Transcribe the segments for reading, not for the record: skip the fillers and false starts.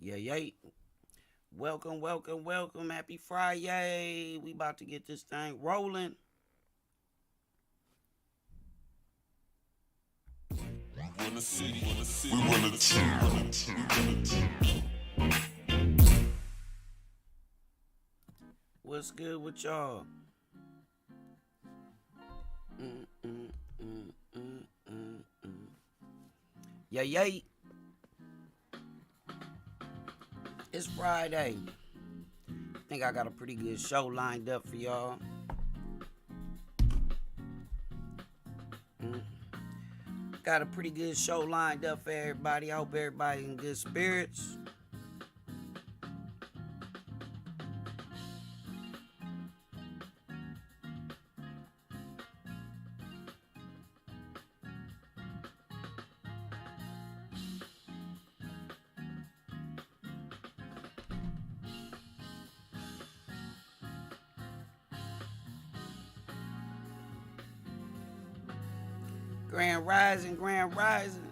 Yeah, yeah. Welcome, welcome, welcome. Happy Friday. We about to get this thing rolling. Run the city, we run the town. What's good with y'all? Mm, mm, mm, mm, mm, mm. Yeah, yeah. It's Friday. I think I got a pretty good show lined up for y'all. Got a pretty good show lined up for everybody. I hope everybody in good spirits. Grand Rising, Grand Rising.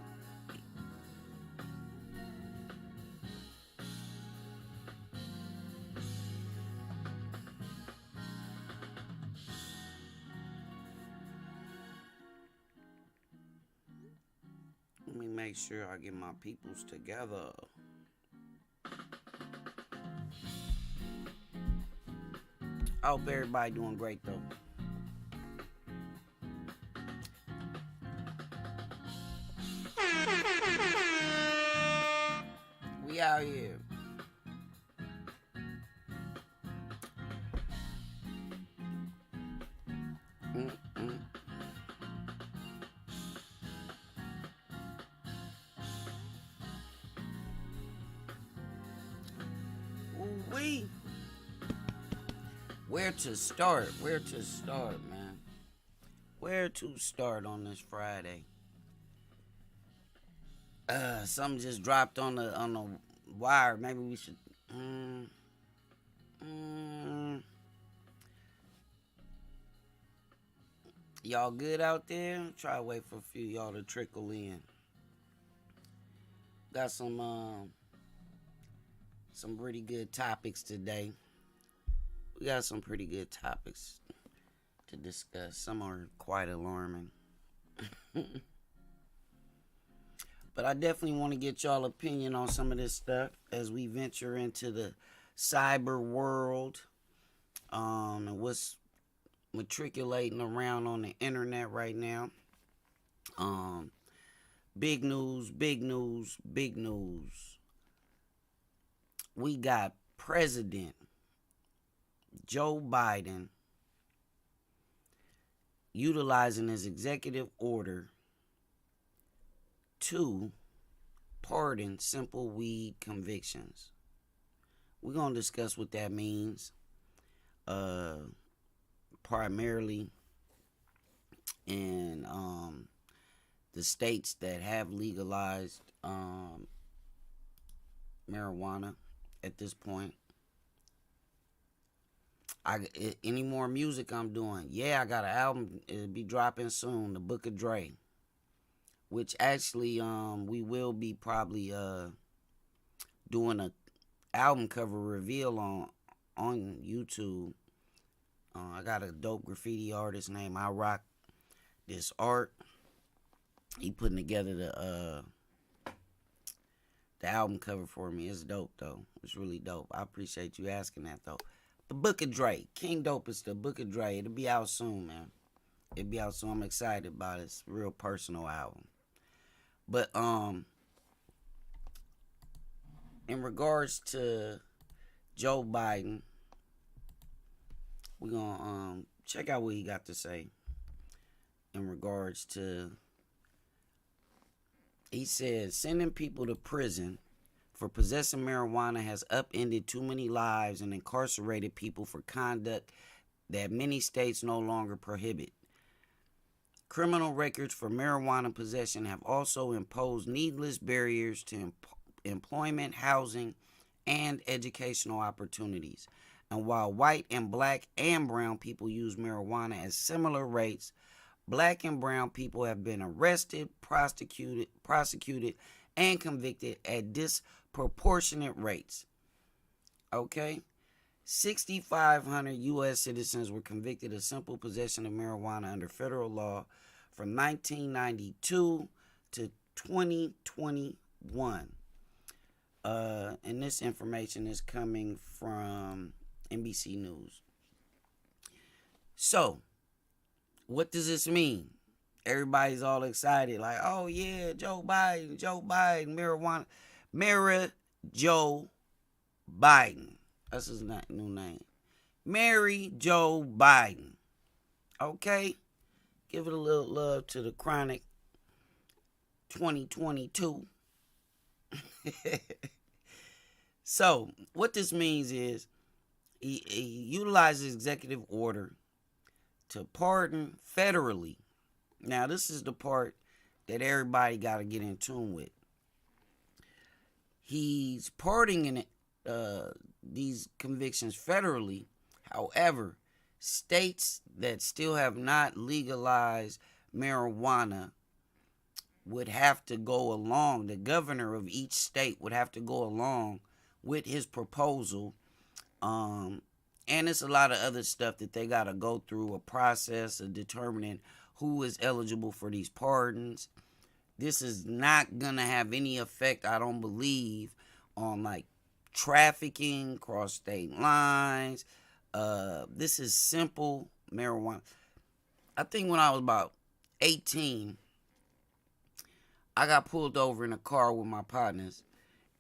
Let me make sure I get my peoples together. I hope everybody doing great though. We out here. Mm-mm. Ooh-wee. Where to start? Where to start, man? Where to start on this Friday? Something just dropped on the wire. Maybe we should. Y'all good out there? Try to wait for a few y'all to trickle in. Got some pretty good topics today. We got some pretty good topics to discuss. Some are quite alarming. But I definitely want to get y'all opinion on some of this stuff as we venture into the cyber world, and what's matriculating around on the internet right now. Big news, big news, big news. We got President Joe Biden utilizing his executive order to pardon simple weed convictions. We're going to discuss what that means, primarily in the states that have legalized marijuana at this point. Any more music I'm doing? Yeah, I got an album. It'll be dropping soon, The Book of Dre, which actually we will be probably doing a album cover reveal on YouTube. I got a dope graffiti artist named I Rock This Art. He putting together the album cover for me. It's dope though. It's really dope. I appreciate you asking that though. The Book of Dre, King Dope is The Book of Dre. It'll be out soon, man. It'll be out soon. I'm excited about it. It's a real personal album. But in regards to Joe Biden, we're gonna check out what he got to say in regards to. He said sending people to prison for possessing marijuana has upended too many lives and incarcerated people for conduct that many states no longer prohibit. Criminal records for marijuana possession have also imposed needless barriers to employment, housing, and educational opportunities. And while white and black and brown people use marijuana at similar rates, black and brown people have been arrested, prosecuted, and convicted at proportionate rates. Okay? 6,500 U.S. citizens were convicted of simple possession of marijuana under federal law from 1992 to 2021. And this information is coming from NBC News. So, what does this mean? Everybody's all excited, like, oh yeah, Joe Biden, marijuana. Joe Biden. That's his new name. Mary Joe Biden. Okay? Give it a little love to the Chronic 2022. So, what this means is he utilizes executive order to pardon federally. Now, this is the part that everybody got to get in tune with. He's pardoning these convictions federally. However, states that still have not legalized marijuana would have to go along. The governor of each state would have to go along with his proposal. And it's a lot of other stuff that they got to go through, a process of determining who is eligible for these pardons. This is not going to have any effect, I don't believe, on like trafficking, cross state lines. This is simple marijuana. I think when I was about 18, I got pulled over in a car with my partners,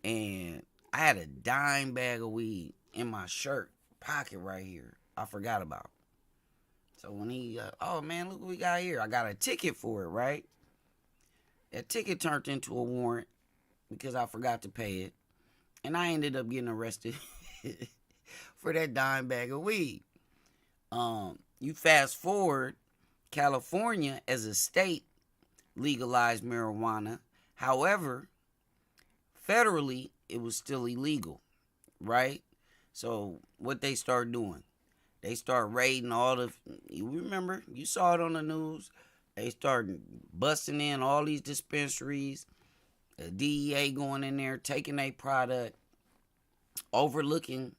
and I had a dime bag of weed in my shirt pocket right here. I forgot about it. So when he, oh man, look what we got here. I got a ticket for it, right? That ticket turned into a warrant because I forgot to pay it. And I ended up getting arrested for that dime bag of weed. You fast forward, California as a state legalized marijuana. However, federally, it was still illegal, right? So what they start doing, they start raiding all the, you remember, you saw it on the news. They started busting in all these dispensaries, the DEA going in there, taking a product, overlooking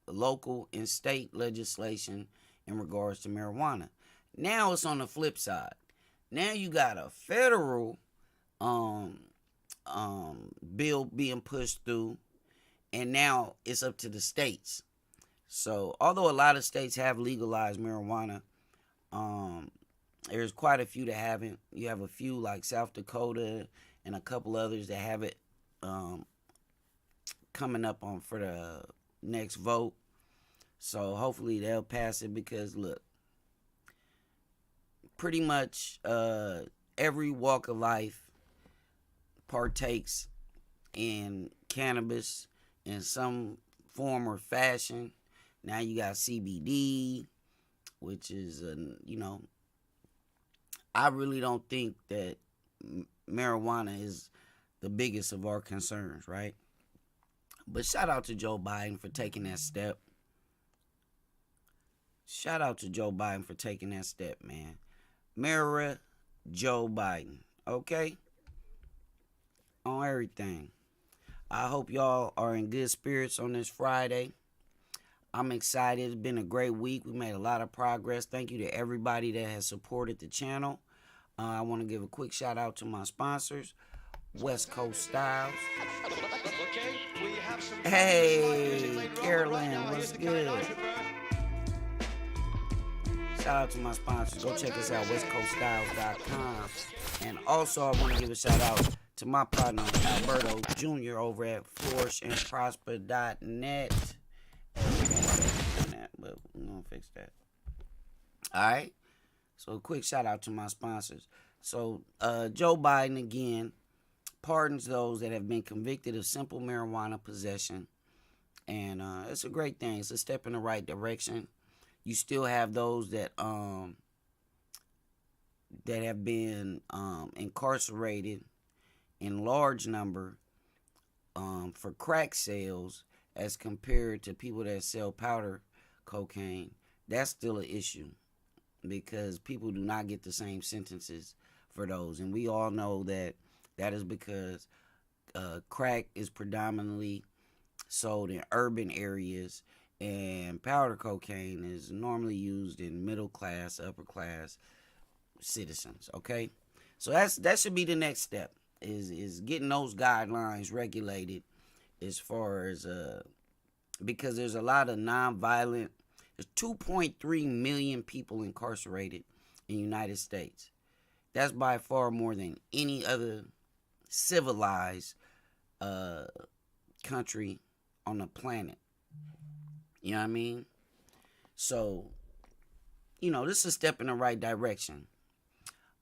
local and state legislation in regards to marijuana. Now it's on the flip side. Now you got a federal bill being pushed through, and now it's up to the states. So although a lot of states have legalized marijuana, there's quite a few that haven't. You have a few like South Dakota and a couple others that have it coming up on for the next vote. So hopefully they'll pass it because look, pretty much every walk of life partakes in cannabis in some form or fashion. Now you got CBD, which is, I really don't think that marijuana is the biggest of our concerns, right? But shout out to Joe Biden for taking that step. Shout out to Joe Biden for taking that step, man. Mara Joe Biden, okay? On everything. I hope y'all are in good spirits on this Friday. I'm excited. It's been a great week. We made a lot of progress. Thank you to everybody that has supported the channel. I want to give a quick shout out to my sponsors, West Coast Styles. Hey, Carolyn, what's good? Shout out to my sponsors. Go check us out, westcoaststyles.com. And also, I want to give a shout out to my partner, Alberto Jr. over at flourishandprosper.net. But we're going to fix that. All right. So, a quick shout out to my sponsors. So, Joe Biden, again, pardons those that have been convicted of simple marijuana possession. And it's a great thing. It's a step in the right direction. You still have those that have been incarcerated in large number for crack sales as compared to people that sell powder cocaine. That's still an issue because people do not get the same sentences for those. And we all know that is because Crack is predominantly sold in urban areas, and powder cocaine is normally used in middle class, upper class citizens. Okay, so that should be the next step, is getting those guidelines regulated as far as because there's a lot of nonviolent. There's 2.3 million people incarcerated in the United States. That's by far more than any other civilized country on the planet. You know what I mean? So, this is a step in the right direction.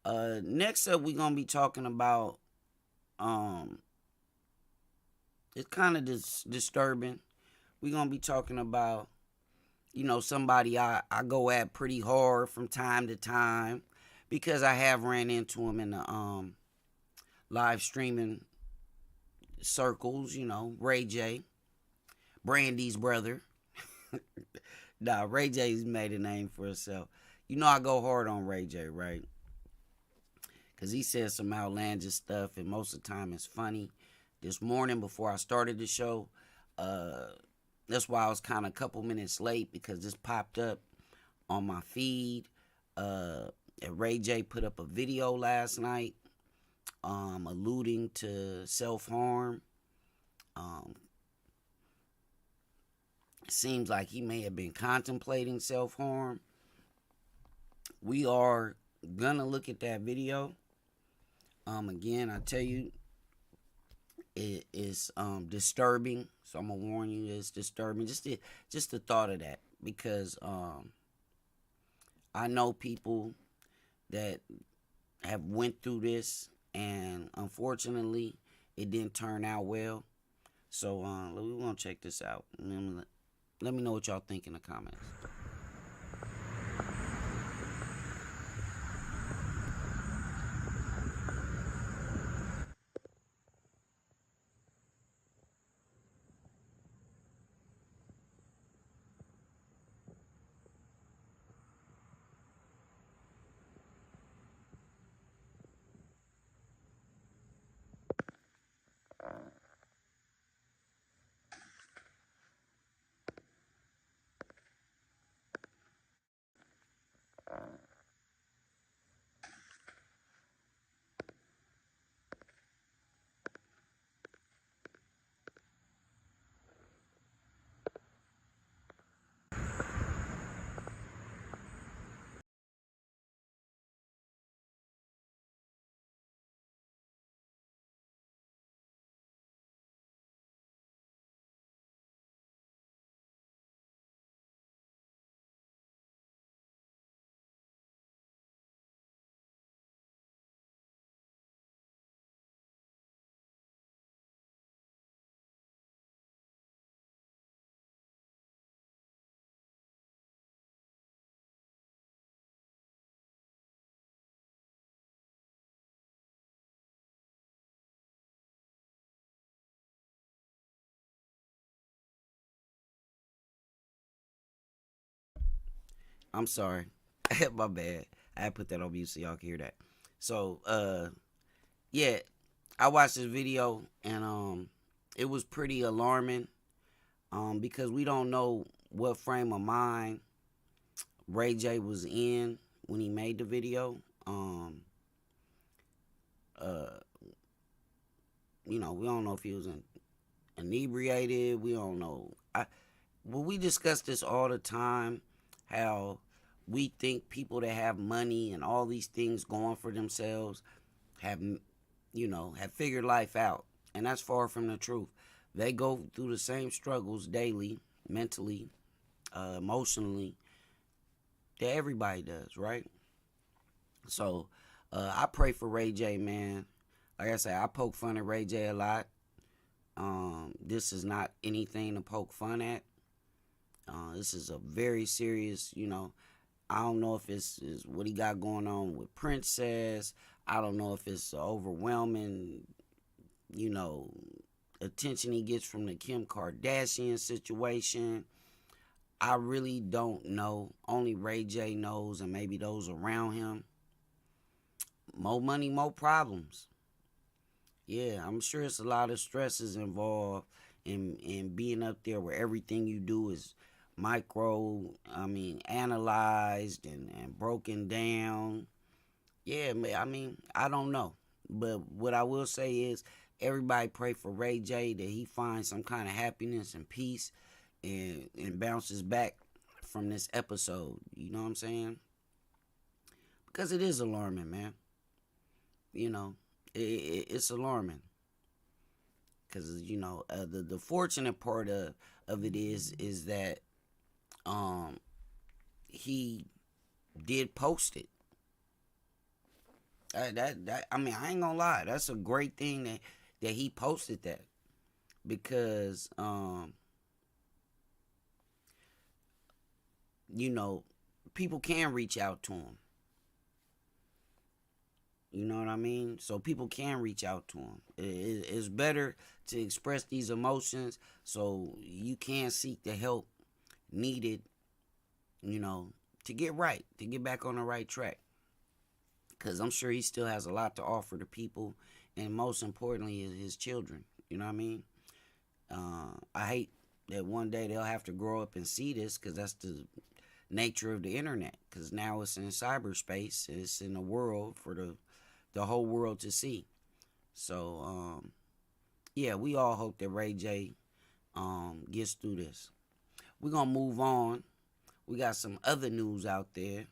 Next up, we're gonna be talking about it's kind of disturbing. We're gonna be talking about somebody I go at pretty hard from time to time, because I have ran into him in the live streaming circles. Ray J, Brandy's brother. Nah, Ray J's made a name for himself. I go hard on Ray J, right? Because he says some outlandish stuff, and most of the time it's funny. This morning, before I started the show, that's why I was kind of a couple minutes late, because this popped up on my feed. Ray J put up a video last night alluding to self-harm. It seems like he may have been contemplating self-harm. We are gonna look at that video. Again, I tell you, it is disturbing. So I'm gonna warn you, it's disturbing. Just the thought of that, because I know people that have went through this, and unfortunately, it didn't turn out well. So we want to check this out. Let me know what y'all think in the comments. I'm sorry. My bad. I had put that on mute so y'all can hear that. So, yeah, I watched this video, and it was pretty alarming, because we don't know what frame of mind Ray J was in when he made the video. We don't know if he was inebriated. We don't know. We discuss this all the time, how we think people that have money and all these things going for themselves have figured life out. And that's far from the truth. They go through the same struggles daily, mentally, emotionally, that everybody does, right? So, I pray for Ray J, man. Like I said, I poke fun at Ray J a lot. This is not anything to poke fun at. This is a very serious, I don't know if it's what he got going on with Princess. I don't know if it's overwhelming, attention he gets from the Kim Kardashian situation. I really don't know. Only Ray J knows, and maybe those around him. More money, more problems. Yeah, I'm sure it's a lot of stresses involved in being up there where everything you do is analyzed and broken down. Yeah, I mean, I don't know. But what I will say is everybody pray for Ray J that he finds some kind of happiness and peace and bounces back from this episode. You know what I'm saying? Because it is alarming, man. You know, it's alarming. Because, the fortunate part of it is that um, he did post it. I mean, I ain't gonna lie. That's a great thing that he posted that because you know people can reach out to him. You know what I mean? So people can reach out to him. It's better to express these emotions so you can seek the help needed. You know, to get right, to get back on the right track. Because I'm sure he still has a lot to offer to people, and most importantly, his children. You know what I mean? I hate that one day they'll have to grow up and see this because that's the nature of the internet. Because now it's in cyberspace, it's in the world for the whole world to see. So yeah, we all hope that Ray J gets through this. We're gonna move on. We got some other news out there.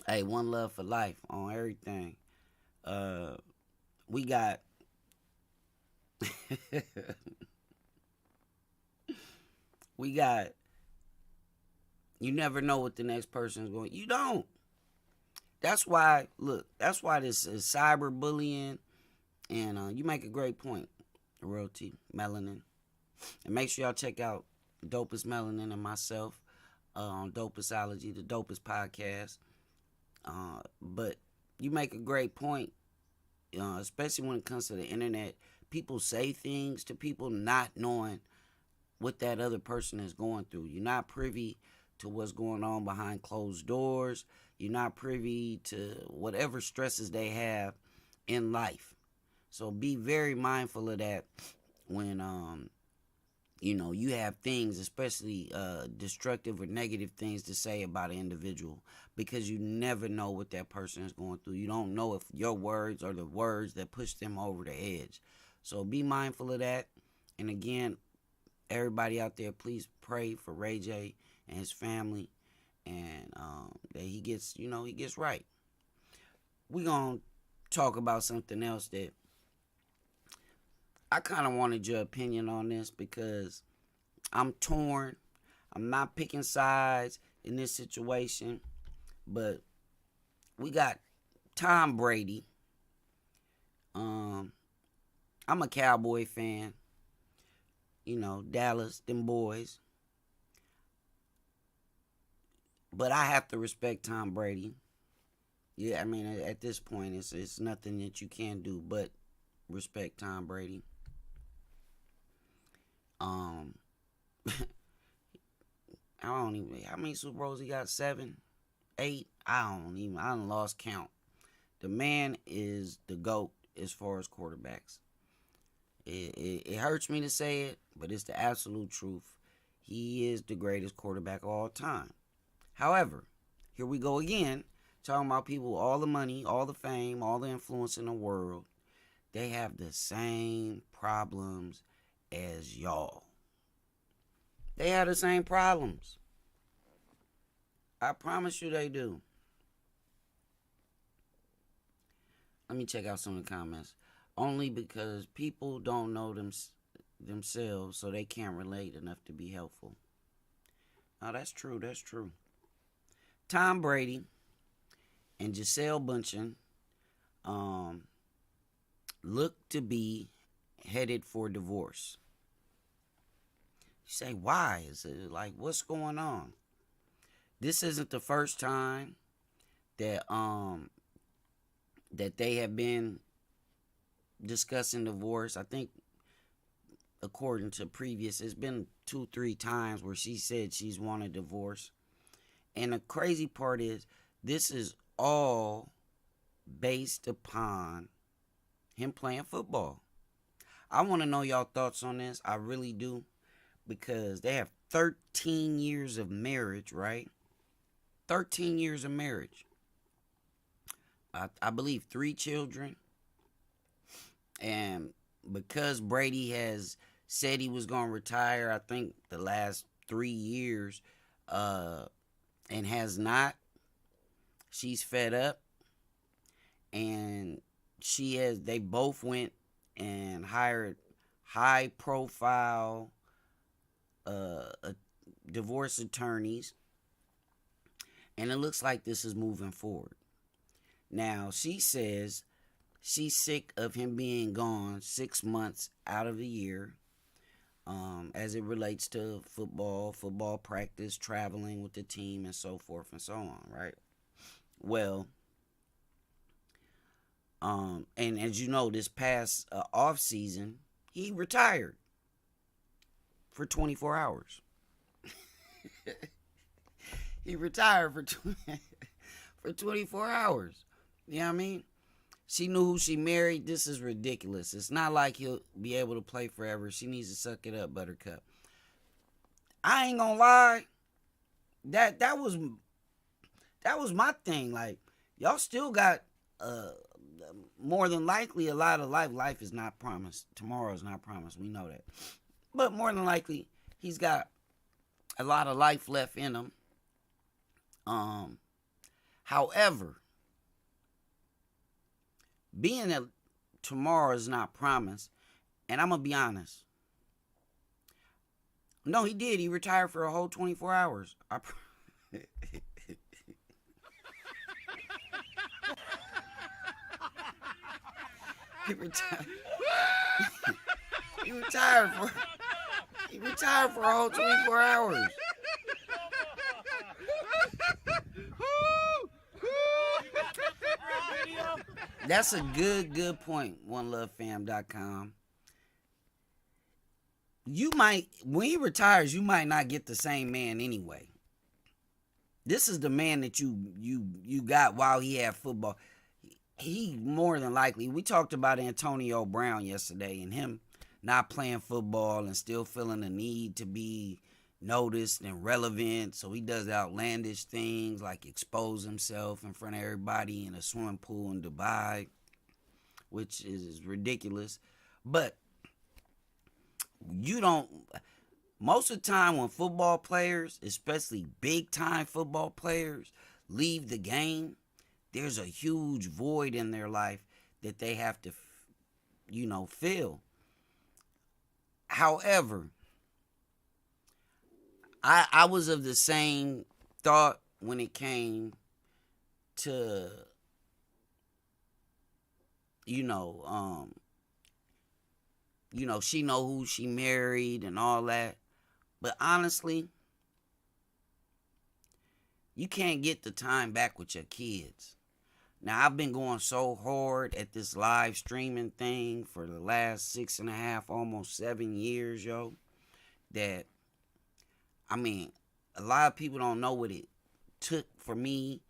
Hey, one love for life on everything. We got we got you never know what the next person is going. You don't. That's why that's why this is cyberbullying and you make a great point. Royalty, melanin. And make sure y'all check out Dopest Melanin and myself on Dopestology, the Dopest podcast. But you make a great point, especially when it comes to the internet. People say things to people not knowing what that other person is going through. You're not privy to what's going on behind closed doors. You're not privy to whatever stresses they have in life. So be very mindful of that when you have things, especially destructive or negative things to say about an individual, because you never know what that person is going through. You don't know if your words are the words that push them over the edge. So be mindful of that. And again, everybody out there, please pray for Ray J and his family, and that he gets right. We're going to talk about something else that I kind of wanted your opinion on this because I'm torn. I'm not picking sides in this situation, but we got Tom Brady. I'm a Cowboy fan. Dallas, them boys. But I have to respect Tom Brady. Yeah, I mean, at this point, it's nothing that you can do but respect Tom Brady. I don't even. How many Super Bowls he got? 7, 8. I done lost count. The man is the GOAT as far as quarterbacks. It hurts me to say it, but it's the absolute truth. He is the greatest quarterback of all time. However, here we go again, talking about people, all the money, all the fame, all the influence in the world. They have the same problems as y'all. They have the same problems. I promise you they do. Let me check out some of the comments. Only because people don't know themselves, so they can't relate enough to be helpful. Oh, that's true. That's true. Tom Brady and Giselle Bundchen look to be headed for divorce. You say, why? Is it like, what's going on? This isn't the first time that that they have been discussing divorce. I think according to previous, it's been 2-3 times where she said she's wanted divorce. And the crazy part is, this is all based upon him playing football. I want to know y'all thoughts on this. I really do. Because they have 13 years of marriage, right? 13 years of marriage. I believe 3 children. And because Brady has said he was going to retire, I think the last 3 years, and has not, she's fed up. And they both went and hired high profile divorce attorneys, and it looks like this is moving forward. Now, she says she's sick of him being gone 6 months out of the year, as it relates to football practice, traveling with the team, and so forth and so on, right? Well, and as you know, this past off season, he retired for 24 hours. He retired for 24 hours. You know what I mean? She knew who she married. This is ridiculous. It's not like he'll be able to play forever. She needs to suck it up, Buttercup. I ain't gonna lie. That was my thing. Like, y'all still got more than likely a lot of life. Life is not promised. Tomorrow is not promised. We know that. But more than likely, he's got a lot of life left in him. However, being that tomorrow is not promised, and I'm gonna be honest. No, he did. He retired for a whole 24 hours. He retired. He retired for a whole 24 hours. That's a good point. OneLoveFam.com. You might, when he retires, you might not get the same man anyway. This is the man that you got while he had football. He more than likely, we talked about Antonio Brown yesterday and him not playing football and still feeling the need to be noticed and relevant. So he does outlandish things like expose himself in front of everybody in a swimming pool in Dubai, which is ridiculous. But most of the time when football players, especially big time football players, leave the game, there's a huge void in their life that they have to, fill. However, I was of the same thought when it came to, she know who she married and all that. But honestly, you can't get the time back with your kids. Now, I've been going so hard at this live streaming thing for the last 6.5, almost 7 years, that, a lot of people don't know what it took for me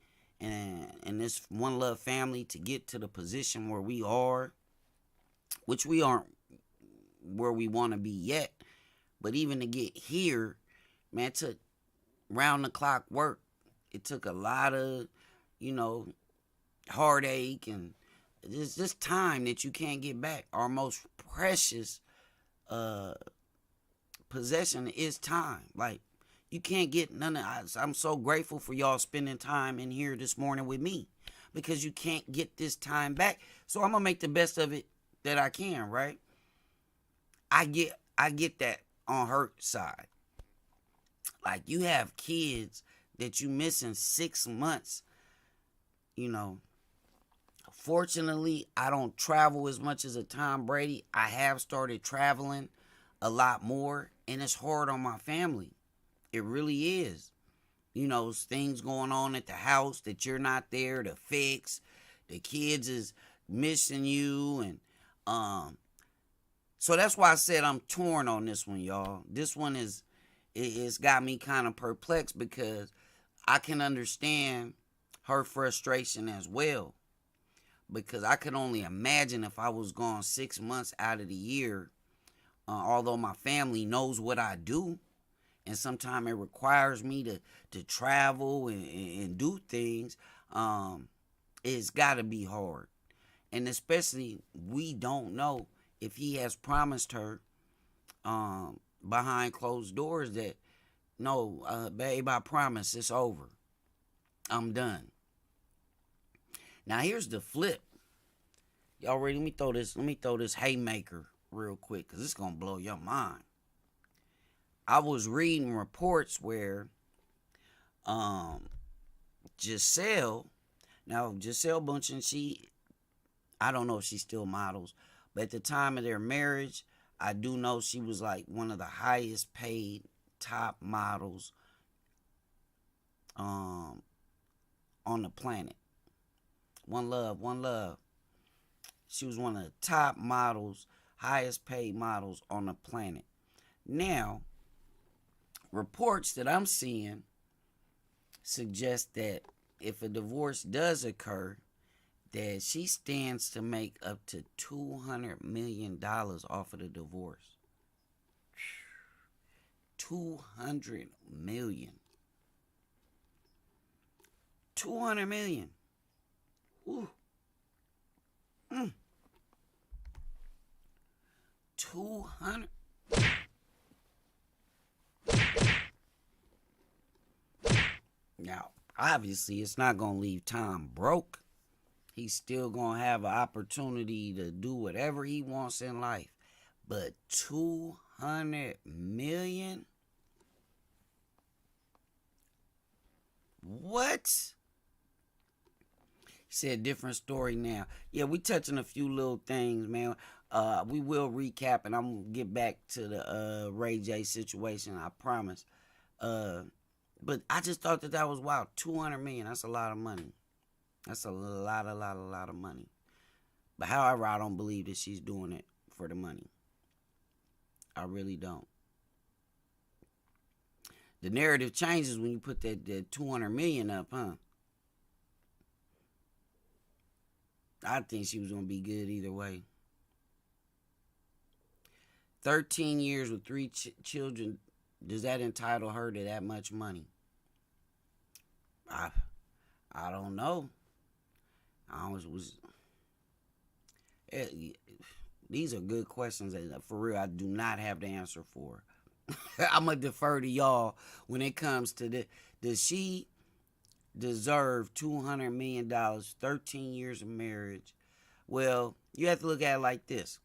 and this One Love family to get to the position where we are, which we aren't where we want to be yet. But even to get here, man, it took round-the-clock work. It took a lot of, heartache, and it's just time that you can't get back. Our most precious possession is time. Like, you can't get none of it. I'm so grateful for y'all spending time in here this morning with me, because you can't get this time back. So I'm gonna make the best of it that I can, right? I get that on her side. Like, you have kids that you missing 6 months, Fortunately, I don't travel as much as a Tom Brady. I have started traveling a lot more, and it's hard on my family. It really is. Things going on at the house that you're not there to fix. The kids is missing you, and so that's why I said I'm torn on this one, y'all. This one it's got me kind of perplexed, because I can understand her frustration as well. because I could only imagine if I was gone 6 months out of the year. Although my family knows what I do, and sometimes it requires me to travel and do things. It's got to be hard, and especially we don't know if he has promised her behind closed doors that no, babe, I promise it's over. I'm done. Now here's the flip. Y'all ready? Let me throw this haymaker real quick, because it's gonna blow your mind. I was reading reports where Giselle, now Giselle Bundchen, I don't know if she still models, but at the time of their marriage, I do know she was like one of the highest paid top models on the planet. One love, one love. She was one of the top models, highest paid models on the planet. Now, reports that I'm seeing suggest that if a divorce does occur, that she stands to make up to $200 million off of the divorce. $200 million. $200 million. Ooh. 200. Now, obviously, it's not going to leave Tom broke. He's still going to have an opportunity to do whatever he wants in life. But 200 million? What? He said different story now. Yeah, we touching a few little things, man. We will recap, and I'm going to get back to the Ray J situation, I promise. But I just thought that was wild. 200 million, that's a lot of money. That's a lot of money. But however, I don't believe that she's doing it for the money. I really don't. The narrative changes when you put that 200 million up, huh? I think she was going to be good either way. 13 years with 3 children, does that entitle her to that much money? I don't know. These are good questions that, for real, I do not have the answer for. I'm going to defer to y'all when it comes to this. Does she deserve $200 million, 13 years of marriage? Well, you have to look at it like this.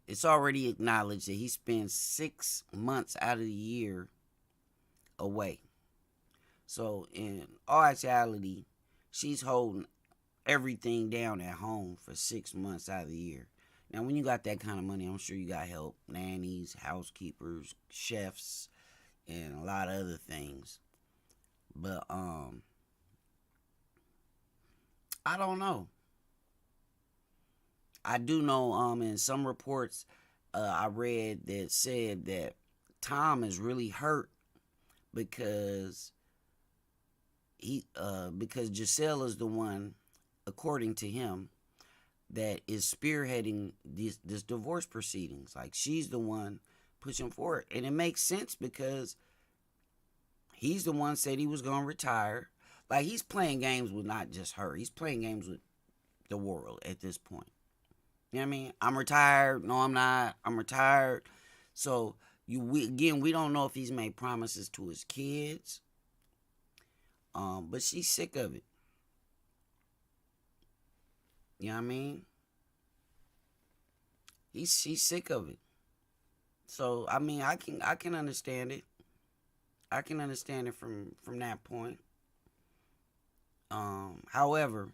It's already acknowledged that he spends 6 months out of the year away. So in all actuality, she's holding everything down at home for 6 months out of the year. Now, when you got that kind of money, I'm sure you got help. Nannies, housekeepers, chefs, and a lot of other things. But I don't know. I do know in some reports I read that said that Tom is really hurt because because Giselle is the one, according to him, that is spearheading this divorce proceedings. Like, she's the one pushing forward. And it makes sense because he's the one said he was going to retire. Like, he's playing games with not just her. He's playing games with the world at this point. You know what I mean? I'm retired. No, I'm not. I'm retired. So, we don't know if he's made promises to his kids. But she's sick of it. You know what I mean? She's sick of it. So, I mean, I can understand it. I can understand it from that point. However,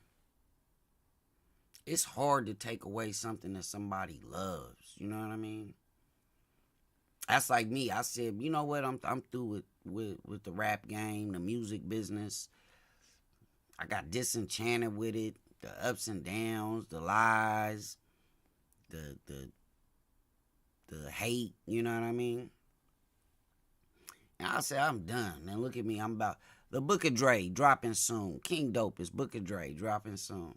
it's hard to take away something that somebody loves. You know what I mean? That's like me. I said, you know what? I'm through with the rap game, the music business. I got disenchanted with it. The ups and downs, the lies, the hate, you know what I mean? And I said, I'm done. Now look at me, I'm The Book of Dre dropping soon. King Dopest, Book of Dre dropping soon.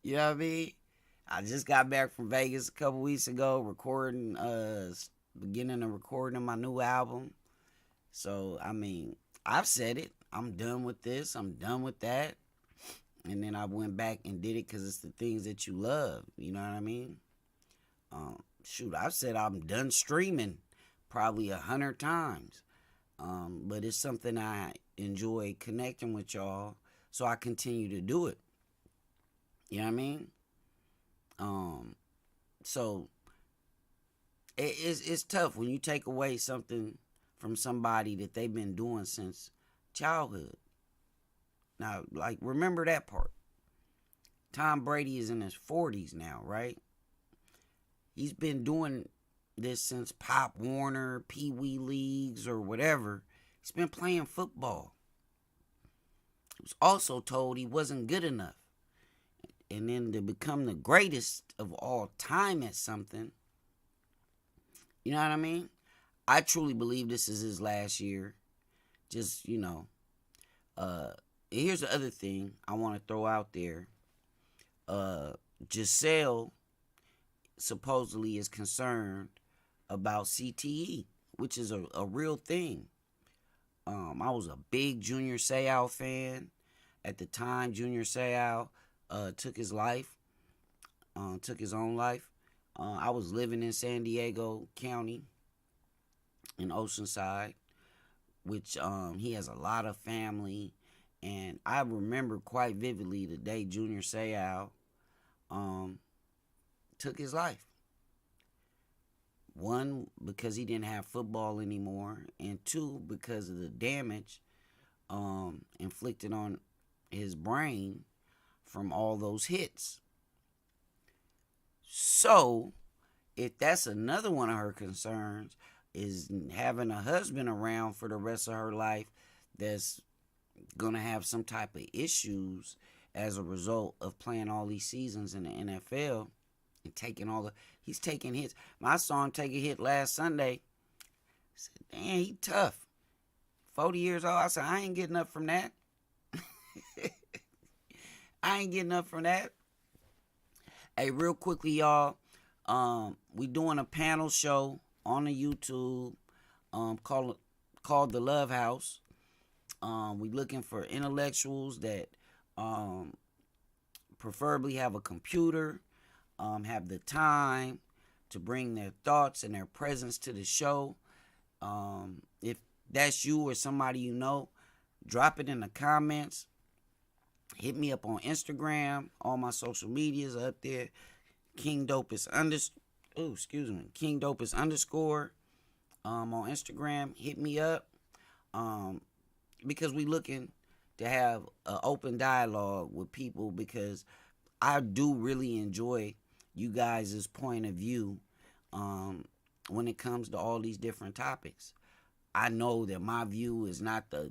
You know what I mean? I just got back from Vegas a couple weeks ago, beginning of recording my new album. So, I mean, I've said it. I'm done with this. I'm done with that. And then I went back and did it because it's the things that you love. You know what I mean? I've said I'm done streaming probably 100 times. But it's something I enjoy connecting with y'all, so I continue to do it. You know what I mean? So it's tough when you take away something from somebody that they've been doing since childhood. Now, like, remember that part. Tom Brady is in his 40s now, right? He's been doing this since Pop Warner, Pee Wee Leagues, or whatever. He's been playing football. He was also told he wasn't good enough. And then to become the greatest of all time at something, you know what I mean? I truly believe this is his last year. Just, here's the other thing I want to throw out there. Giselle supposedly is concerned about CTE, which is a real thing. I was a big Junior Seau fan. At the time, Junior Seau took his own life. I was living in San Diego County in Oceanside, which he has a lot of family. And I remember quite vividly the day Junior Seau took his life. One, because he didn't have football anymore, and two, because of the damage inflicted on his brain from all those hits. So, if that's another one of her concerns, is having a husband around for the rest of her life that's going to have some type of issues as a result of playing all these seasons in the NFL and he's taking hits. I saw him take a hit last Sunday. I said, damn, he tough. 40 years old. I said, I ain't getting up from that. I ain't getting up from that. Hey, real quickly, y'all. We doing a panel show on the YouTube called The Love House. We looking for intellectuals that preferably have a computer, have the time to bring their thoughts and their presence to the show. If that's you or somebody you know, drop it in the comments. Hit me up on Instagram. All my social medias are up there. King Dopest underscore on Instagram. Hit me up. Because we looking to have an open dialogue with people, because I do really enjoy you guys' point of view when it comes to all these different topics. I know that my view is not the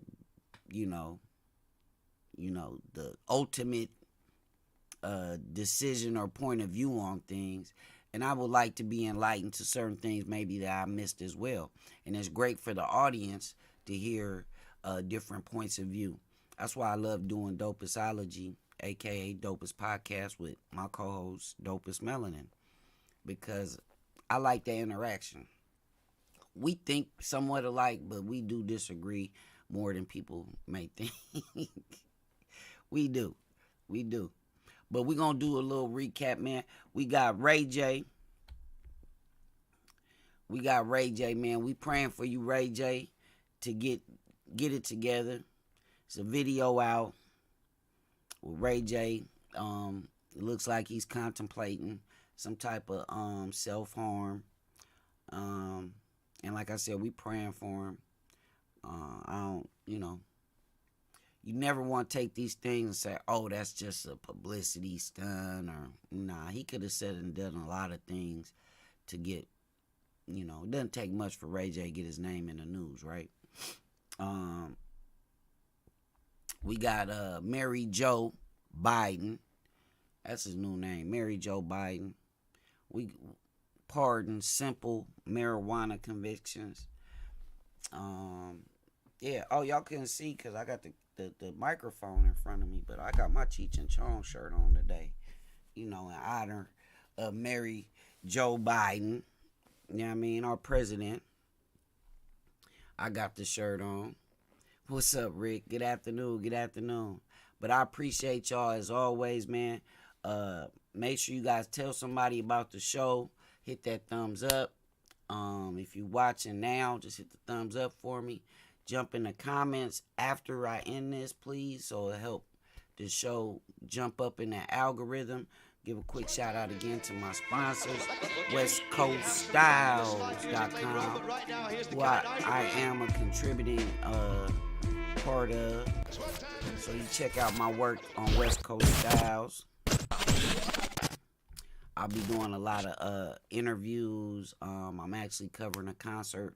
ultimate decision or point of view on things, and I would like to be enlightened to certain things maybe that I missed as well. And it's great for the audience to hear different points of view. That's why I love doing Dopestology, aka Dopest Podcast, with my co-host Dopest Melanin, because I like that interaction. We think somewhat alike, but we do disagree more than people may think. We do. But we're going to do a little recap, man. We got Ray J. Man. We praying for you, Ray J, to get it together. It's a video out with Ray J. It looks like he's contemplating some type of self-harm. And like I said, we praying for him. You never want to take these things and say, oh, that's just a publicity stunt, or nah, he could have said and done a lot of things to get, it doesn't take much for Ray J to get his name in the news, right? We got Mary Jo Biden. That's his new name, Mary Jo Biden. We pardon simple marijuana convictions. Yeah. Oh, y'all couldn't see because I got the microphone in front of me, but I got my Cheech and Chong shirt on today. In honor of Mary Joe Biden. You know what I mean? Our president. I got the shirt on. What's up, Rick? Good afternoon. Good afternoon. But I appreciate y'all as always, man. Make sure you guys tell somebody about the show. Hit that thumbs up. If you're watching now, just hit the thumbs up for me. Jump in the comments after I end this, please, so it'll help the show jump up in the algorithm. Give a quick shout out again to my sponsors, WestCoastStyles.com, who I am a contributing part of. So you check out my work on West Coast Styles. I'll be doing a lot of interviews. I'm actually covering a concert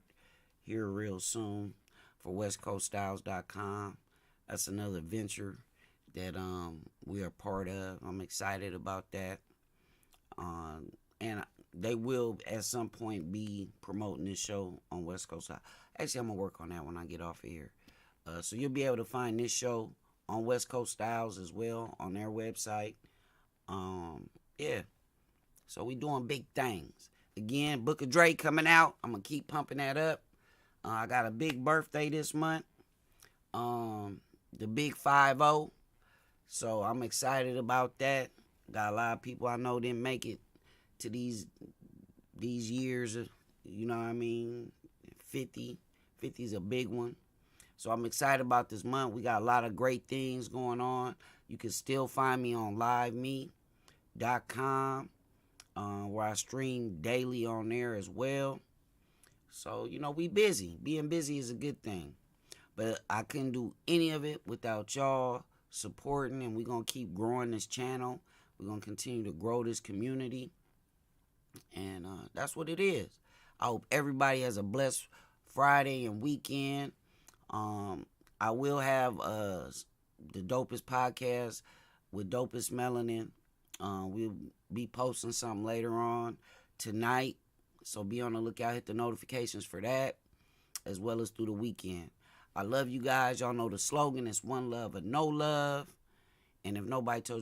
here real soon for WestCoastStyles.com. That's another venture that we are part of. I'm excited about that. And they will at some point be promoting this show on West Coast Styles. Actually, I'm going to work on that when I get off of here. So you'll be able to find this show on West Coast Styles as well on their website. Yeah. So we doing big things. Again, Book of Dre coming out. I'm going to keep pumping that up. I got a big birthday this month. The big 5-0. So I'm excited about that. Got a lot of people I know didn't make it to these years. You know what I mean? 50. 50 is a big one. So I'm excited about this month. We got a lot of great things going on. You can still find me on liveme.com. Where I stream daily on there as well. So, we busy. Being busy is a good thing. But I couldn't do any of it without y'all supporting, and we're going to keep growing this channel. We're going to continue to grow this community. And that's what it is. I hope everybody has a blessed Friday and weekend. I will have the Dopest podcast with Dopest Melanin. We'll be posting something later on tonight. So be on the lookout. Hit the notifications for that, as well as through the weekend. I love you guys. Y'all know the slogan is one love or no love. And if nobody told you